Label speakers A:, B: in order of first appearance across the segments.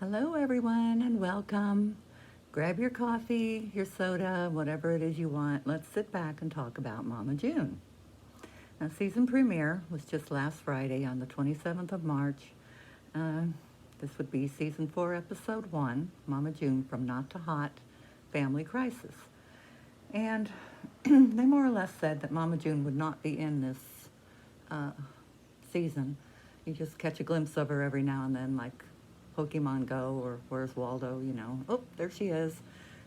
A: Hello, everyone, and welcome. Grab your coffee, your soda, whatever it is you want. Let's sit back and talk about Mama June. Now, season premiere was just last Friday on the 27th of March. Uh, this would be season 4, episode 1, Mama June from Not to Hot Family Crisis. And they more or less said that Mama June would not be in this uh, season. You just catch a glimpse of her every now and then, like Pokemon Go or Where's Waldo, Oh, there she is,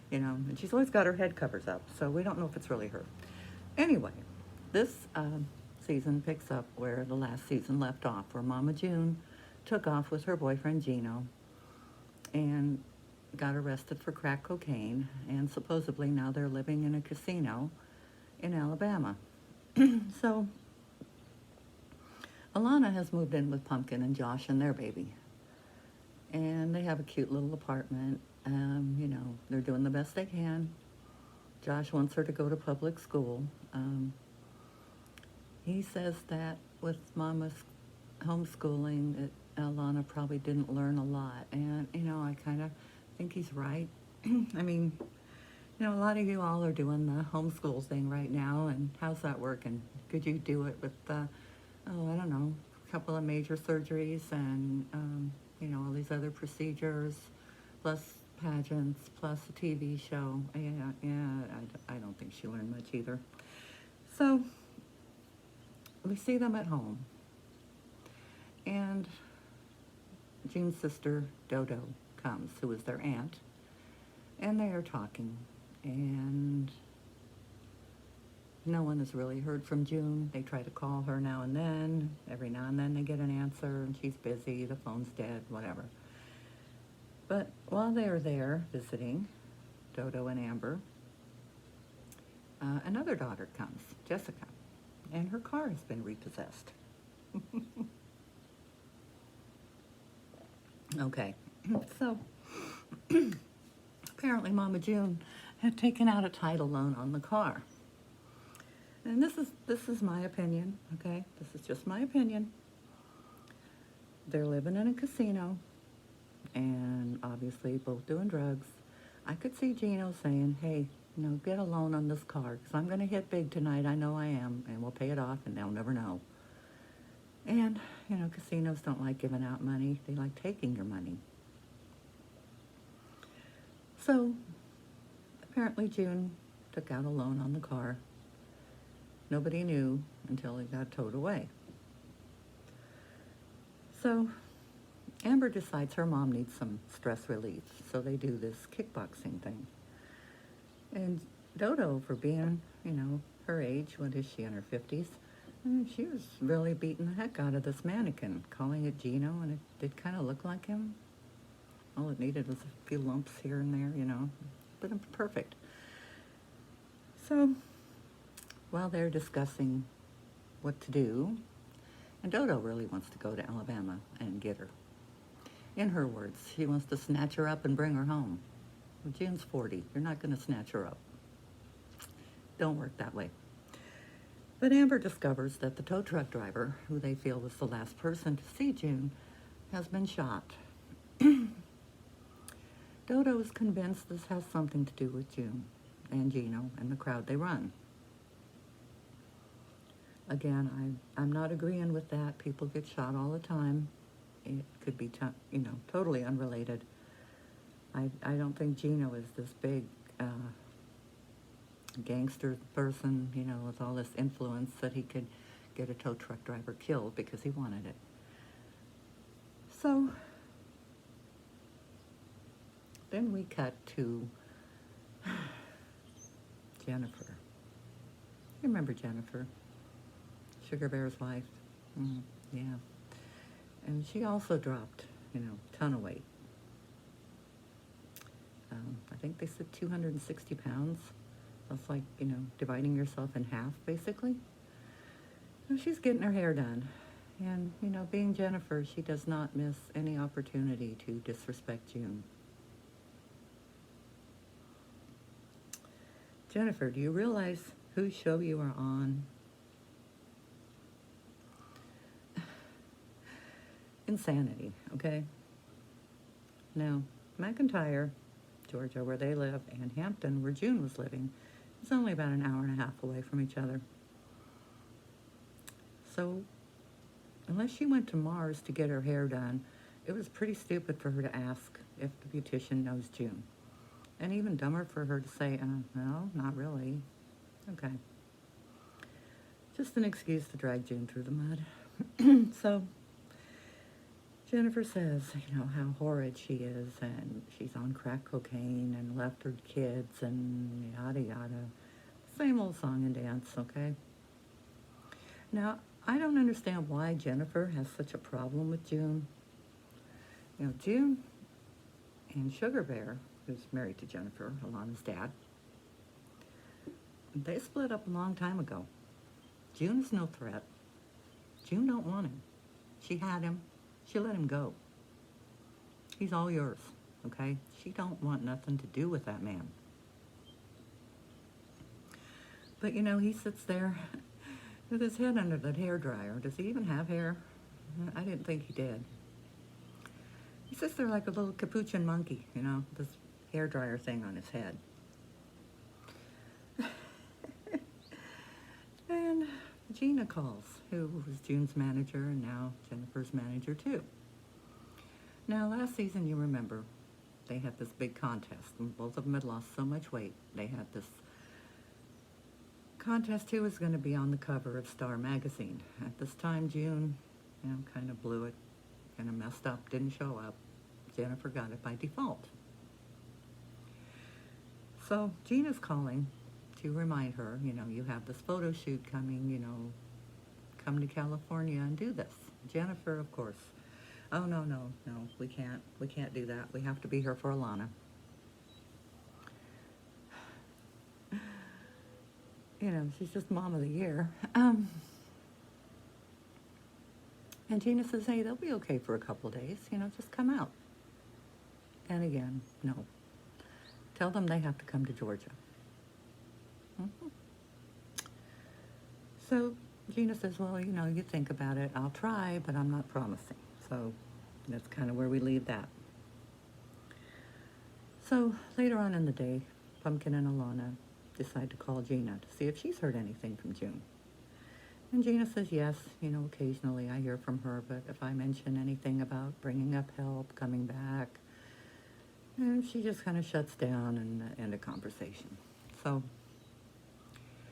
A: and she's always got her head covers up, so we don't know if it's really her. Anyway, this season picks up where the last season left off, where Mama June took off with her boyfriend Gino and got arrested for crack cocaine, and supposedly now they're living in a casino in Alabama. So Alana has moved in with Pumpkin and Josh and their baby. And they have a cute little apartment. They're doing the best they can. Josh wants her to go to public school. He says that with Mama's homeschooling, that Alana probably didn't learn a lot. And, I kind of think he's right. I mean, a lot of you all are doing the homeschool thing right now. And how's that working? Could you do it with, I don't know, a couple of major surgeries and, all these other procedures, plus pageants, plus a TV show. I don't think she learned much either. So we see them at home. And Jean's sister, Dodo, comes, who is their aunt. And they are talking. And no one has really heard from June. They try to call her now and then. Every now and then they get an answer, and she's busy, the phone's dead, whatever. But while they are there visiting, Dodo and Amber, another daughter comes, Jessica, and her car has been repossessed. Okay, so apparently Mama June had taken out a title loan on the car. And this is my opinion, okay? This is just my opinion. They're living in a casino, and obviously both doing drugs. I could see Gino saying, hey, get a loan on this car, because I'm going to hit big tonight. I know I am, and we'll pay it off, and they'll never know. And, casinos don't like giving out money. They like taking your money. So, apparently June took out a loan on the car. Nobody knew until it got towed away. So Amber decides her mom needs some stress relief, so they do this kickboxing thing. And Dodo, for being, her age, what is she, in her 50s? She was really beating the heck out of this mannequin, calling it Gino, and it did kind of look like him. All it needed was a few lumps here and there, but perfect. So while they're discussing what to do, and Dodo really wants to go to Alabama and get her. In her words, she wants to snatch her up and bring her home. Well, June's 40. You're not going to snatch her up. Don't work that way. But Amber discovers that the tow truck driver, who they feel was the last person to see June, has been shot. Dodo is convinced this has something to do with June and Gino and the crowd they run. Again, I'm not agreeing with that. People get shot all the time. It could be, totally unrelated. I don't think Gino is this big gangster person, with all this influence that he could get a tow truck driver killed because he wanted it. So then we cut to Jennifer. You remember Jennifer? Sugar Bear's wife. Yeah. And she also dropped, a ton of weight. I think they said 260 pounds. That's like, dividing yourself in half, basically. And she's getting her hair done. And, being Jennifer, she does not miss any opportunity to disrespect June. Jennifer, do you realize whose show you are on? Insanity, okay? Now, McIntyre, Georgia, where they live, and Hampton, where June was living, is only about an hour and a half away from each other. So, unless she went to Mars to get her hair done, it was pretty stupid for her to ask if the beautician knows June. And even dumber for her to say, no, not really. Okay. Just an excuse to drag June through the mud. So, Jennifer says, how horrid she is, and she's on crack cocaine and left her kids and yada yada. Same old song and dance, okay? Now, I don't understand why Jennifer has such a problem with June. June and Sugar Bear, who's married to Jennifer, Alana's dad, they split up a long time ago. June is no threat. June don't want him. She had him. She let him go. He's all yours, okay? She don't want nothing to do with that man. But, he sits there with his head under that hairdryer. Does he even have hair? I didn't think he did. He sits there like a little capuchin monkey, this hairdryer thing on his head. And Gina calls, who was June's manager and now Jennifer's manager too. Now, last season, you remember, they had this big contest, and both of them had lost so much weight. They had this contest who was going to be on the cover of Star magazine. At this time, June, kind of blew it, kind of messed up, didn't show up. Jennifer got it by default. So Gina's calling to remind her, you have this photo shoot coming, come to California and do this. Jennifer, of course, oh, no, we can't do that. We have to be here for Alana. She's just mom of the year. And Gina says, hey, they'll be okay for a couple of days, just come out. And again, no. Tell them they have to come to Georgia. Mm-hmm. So Gina says, well, you think about it. I'll try, but I'm not promising. So that's kind of where we leave that. So later on in the day, Pumpkin and Alana decide to call Gina to see if she's heard anything from June. And Gina says, yes, occasionally I hear from her, but if I mention anything about bringing up help, coming back, and she just kind of shuts down and end a conversation. So,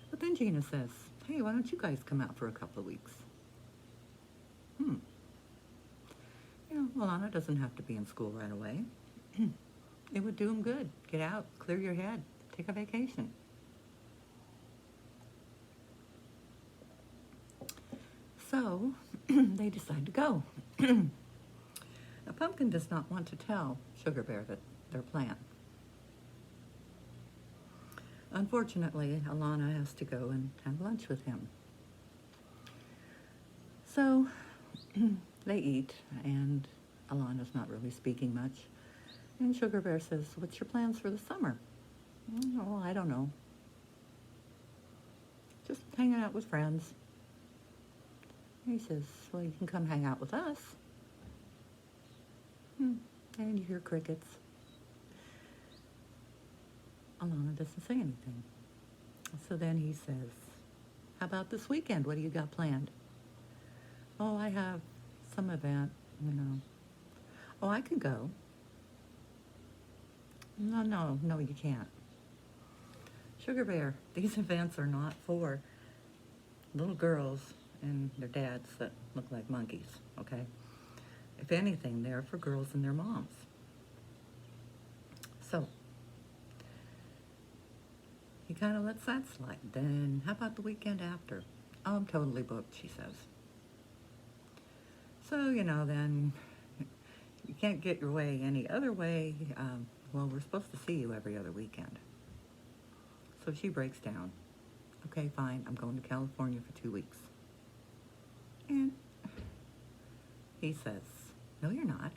A: but then Gina says, hey, why don't you guys come out for a couple of weeks? Alana doesn't have to be in school right away. It would do him good. Get out, clear your head, take a vacation. So, they decide to go. Now, Pumpkin does not want to tell Sugar Bear their plan. Unfortunately, Alana has to go and have lunch with him. So, they eat, and Alana's not really speaking much. And Sugar Bear says, what's your plans for the summer? Oh, I don't know. Just hanging out with friends. He says, well, you can come hang out with us. And you hear crickets. Alana doesn't say anything. So then he says, how about this weekend? What do you got planned? Oh, I have some event, Oh, I can go. No, you can't. Sugar Bear, these events are not for little girls and their dads that look like monkeys, okay? If anything, they're for girls and their moms. So, he kind of lets that slide. Then, how about the weekend after? Oh, I'm totally booked, she says. So, then you can't get your way any other way. Well, we're supposed to see you every other weekend. So she breaks down. Okay, fine, I'm going to California for 2 weeks. And he says, no, you're not.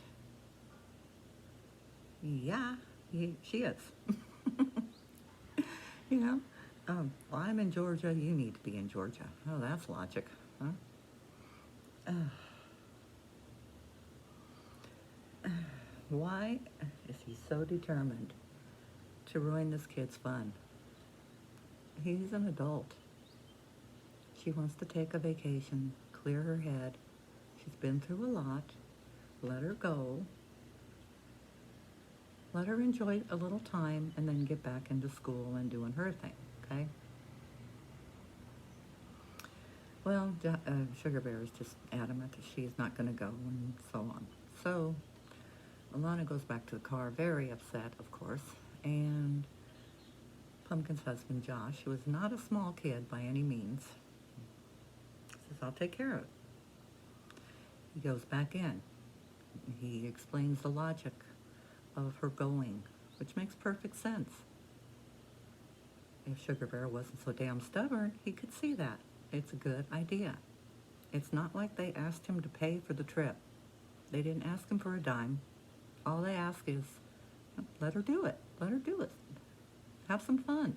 A: Yeah, she is. Well, I'm in Georgia, you need to be in Georgia. Oh, that's logic, huh? Why is he so determined to ruin this kid's fun? He's an adult. She wants to take a vacation, clear her head. She's been through a lot. Let her go. Let her enjoy a little time and then get back into school and doing her thing, okay? Well, Sugar Bear is just adamant that she's not going to go and so on. So Alana goes back to the car, very upset, of course, and Pumpkin's husband, Josh, who is not a small kid by any means, says, I'll take care of it. He goes back in. He explains the logic of her going, which makes perfect sense. If Sugar Bear wasn't so damn stubborn, he could see that. It's a good idea. It's not like they asked him to pay for the trip. They didn't ask him for a dime. All they ask is, let her do it. Let her do it. Have some fun.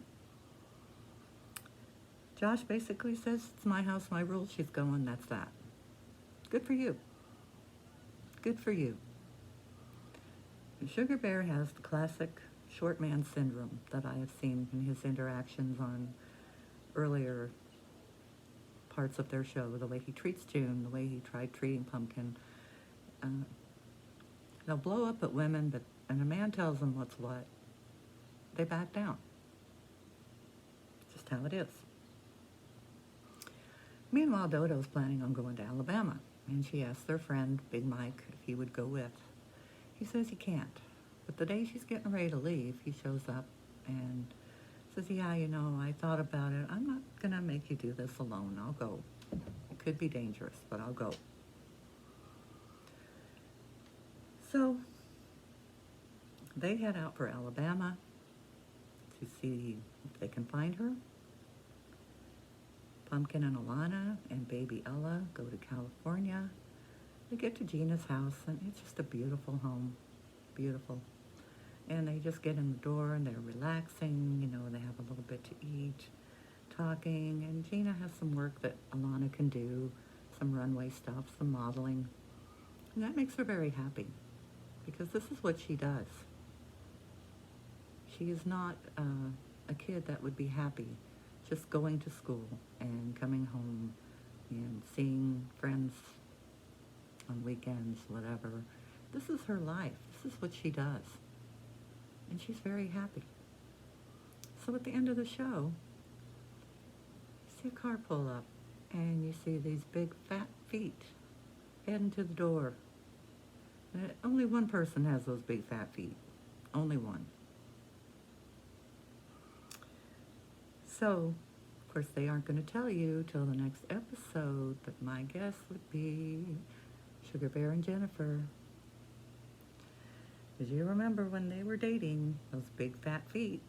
A: Josh basically says, it's my house, my rules. She's going, that's that. Good for you. Good for you. Sugar Bear has the classic short man syndrome that I have seen in his interactions on earlier parts of their show, the way he treats June, the way he tried treating Pumpkin. They'll blow up at women, but when a man tells them what's what, they back down. Just how it is. Meanwhile, Dodo's planning on going to Alabama, and she asks their friend, Big Mike, if he would go with. He says he can't. But the day she's getting ready to leave, he shows up and says, yeah, I thought about it. I'm not going to make you do this alone. I'll go. It could be dangerous, but I'll go. So they head out for Alabama to see if they can find her. Pumpkin and Alana and baby Ella go to California. They get to Gina's house, and it's just a beautiful home. Beautiful. And they just get in the door, and they're relaxing. They have a little bit to eat, talking. And Gina has some work that Alana can do, some runway stuff, some modeling. And that makes her very happy, because this is what she does. She is not a kid that would be happy just going to school and coming home and seeing friends on weekends, whatever. This is her life. This is what she does. And she's very happy. So at the end of the show, you see a car pull up, and you see these big fat feet heading to the door. And only one person has those big fat feet. Only one. So, of course, they aren't going to tell you till the next episode, but my guess would be Sugar Bear and Jennifer. As you remember, when they were dating, those big fat feet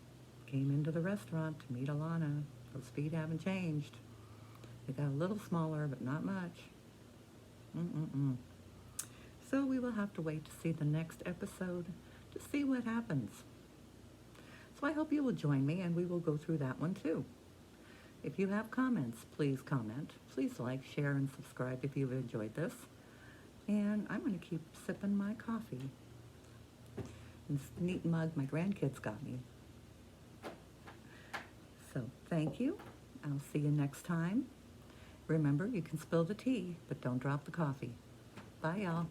A: came into the restaurant to meet Alana. Those feet haven't changed. They got a little smaller, but not much. So we will have to wait to see the next episode to see what happens. So I hope you will join me, and we will go through that one too. If you have comments, please comment. Please like, share, and subscribe if you've enjoyed this. And I'm going to keep sipping my coffee. This neat mug my grandkids got me. So thank you. I'll see you next time. Remember, you can spill the tea, but don't drop the coffee. Bye, y'all.